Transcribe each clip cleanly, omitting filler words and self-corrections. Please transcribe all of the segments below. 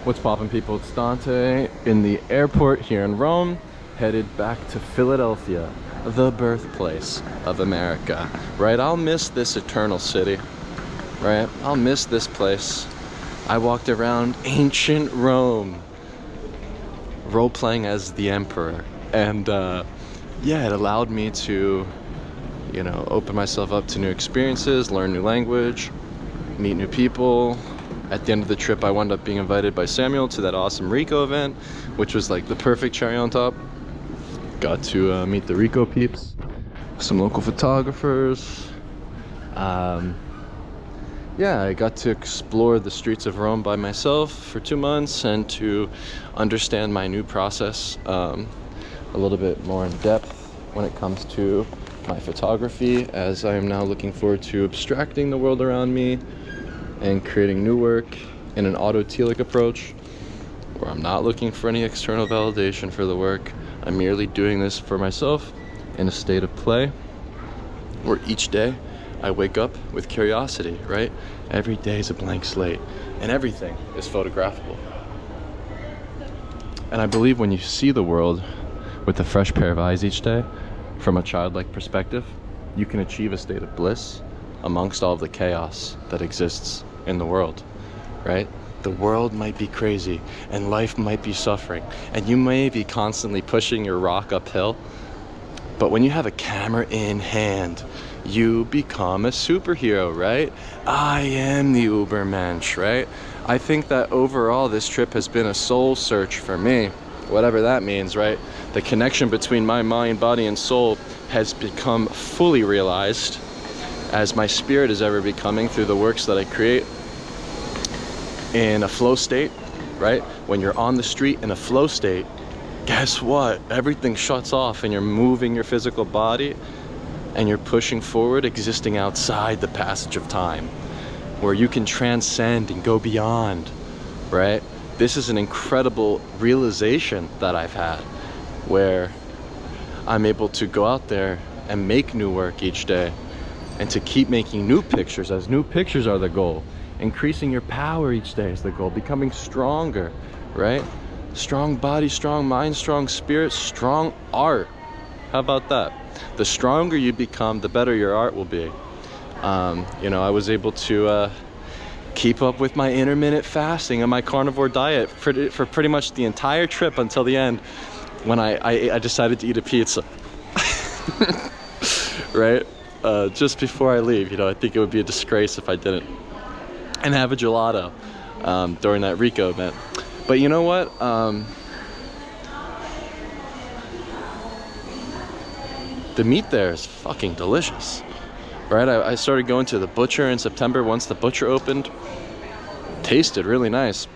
What's poppin', people? It's Dante in the airport here in Rome, headed back to Philadelphia, the birthplace of America. Right? I'll miss this eternal city. Right? I'll miss this place. I walked around ancient Rome, role-playing as the emperor, and yeah, it allowed me to, you know, open myself up to new experiences, learn new language, meet new people. At the end of the trip, I wound up being invited by Samuel to that awesome Rico event, which was like the perfect cherry on top. Got to meet the Rico peeps, some local photographers. Yeah, I got to explore the streets of Rome by myself for 2 months and to understand my new process a little bit more in depth when it comes to my photography, as I am now looking forward to abstracting the world around me and creating new work in an autotelic approach where I'm not looking for any external validation for the work. I'm merely doing this for myself in a state of play where each day I wake up with curiosity, right? Every day is a blank slate and everything is photographable. And I believe when you see the world with a fresh pair of eyes each day from a childlike perspective, you can achieve a state of bliss amongst all of the chaos that exists in the world, right? The world might be crazy and life might be suffering and you may be constantly pushing your rock uphill, but when you have a camera in hand, you become a superhero, right? I am the Ubermensch, right? I think that overall this trip has been a soul search for me, whatever that means, right? The connection between my mind, body, and soul has become fully realized as my spirit is ever becoming through the works that I create in a flow state, right? When you're on the street in a flow state, guess what? Everything shuts off and you're moving your physical body and you're pushing forward, existing outside the passage of time, where you can transcend and go beyond, right? This is an incredible realization that I've had, where I'm able to go out there and make new work each day and to keep making new pictures, as new pictures are the goal. Increasing your power each day is the goal, becoming stronger, right? Strong body, strong mind, strong spirit, strong art. How about that? The stronger you become, the better your art will be. You know, I was able to keep up with my intermittent fasting and my carnivore diet for pretty much the entire trip until the end, when I decided to eat a pizza. Right? Just before I leave, you know, I think it would be a disgrace if I didn't. And have a gelato during that Rico event. But you know what? The meat there is fucking delicious, right? I started going to the butcher in September once the butcher opened. Tasted really nice.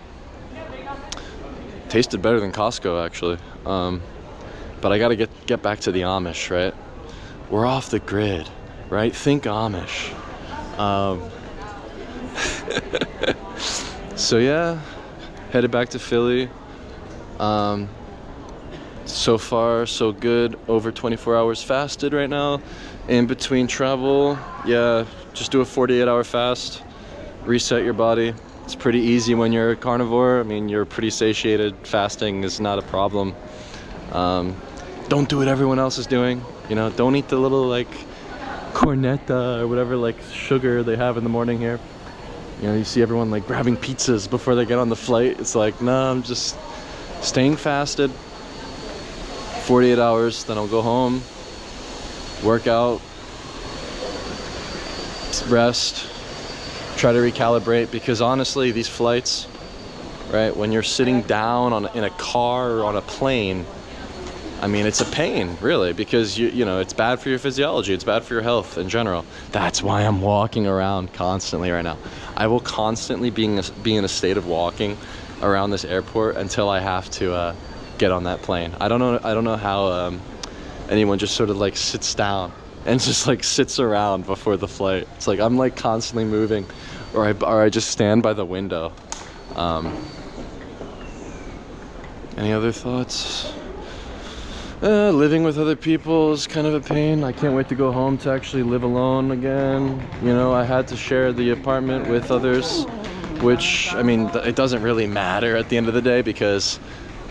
Tasted better than Costco, actually. But I gotta get back to the Amish, right? We're off the grid, right? Think Amish. So yeah, headed back to Philly. So far so good. Over 24 hours fasted right now. In between travel, yeah, just do a 48-hour fast, reset your body. It's pretty easy when you're a carnivore. I mean, you're pretty satiated. Fasting is not a problem. Don't do what everyone else is doing, you know. Don't eat the little like cornetta or whatever like sugar they have in the morning here. You know, you see everyone like grabbing pizzas before they get on the flight. It's like, no, I'm just staying fasted 48 hours, then I'll go home, work out, rest, try to recalibrate, because honestly, these flights, right, when you're sitting down in a car or on a plane, I mean, it's a pain, really, because you know, it's bad for your physiology, it's bad for your health in general. That's why I'm walking around constantly right now. I will constantly be in a state of walking around this airport until I have to get on that plane. I don't know how anyone just sort of like sits down and just like sits around before the flight. It's like I'm like constantly moving, or I just stand by the window. Any other thoughts? Living with other people is kind of a pain. I can't wait to go home to actually live alone again. You know, I had to share the apartment with others which, I mean, it doesn't really matter at the end of the day because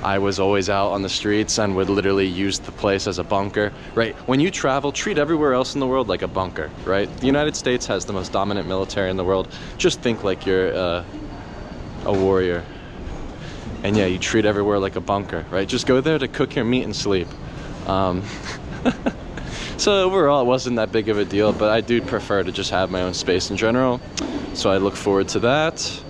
I was always out on the streets and would literally use the place as a bunker, right? When you travel, treat everywhere else in the world like a bunker, right? The United States has the most dominant military in the world. Just think like you're a warrior. And yeah, you treat everywhere like a bunker, right? Just go there to cook your meat and sleep. So overall, it wasn't that big of a deal, but I do prefer to just have my own space in general. So I look forward to that.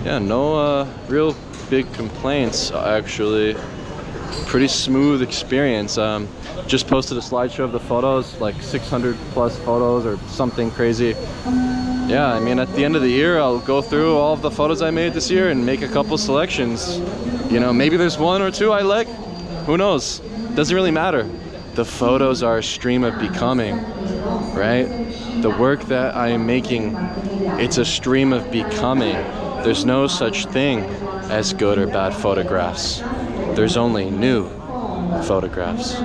Yeah, no real big complaints, actually. Pretty smooth experience. Just posted a slideshow of the photos, like 600 plus photos or something crazy. Yeah, I mean, at the end of the year, I'll go through all of the photos I made this year and make a couple selections. You know, maybe there's one or two I like. Who knows? Doesn't really matter. The photos are a stream of becoming, right? The work that I am making, it's a stream of becoming. There's no such thing as good or bad photographs. There's only new photographs.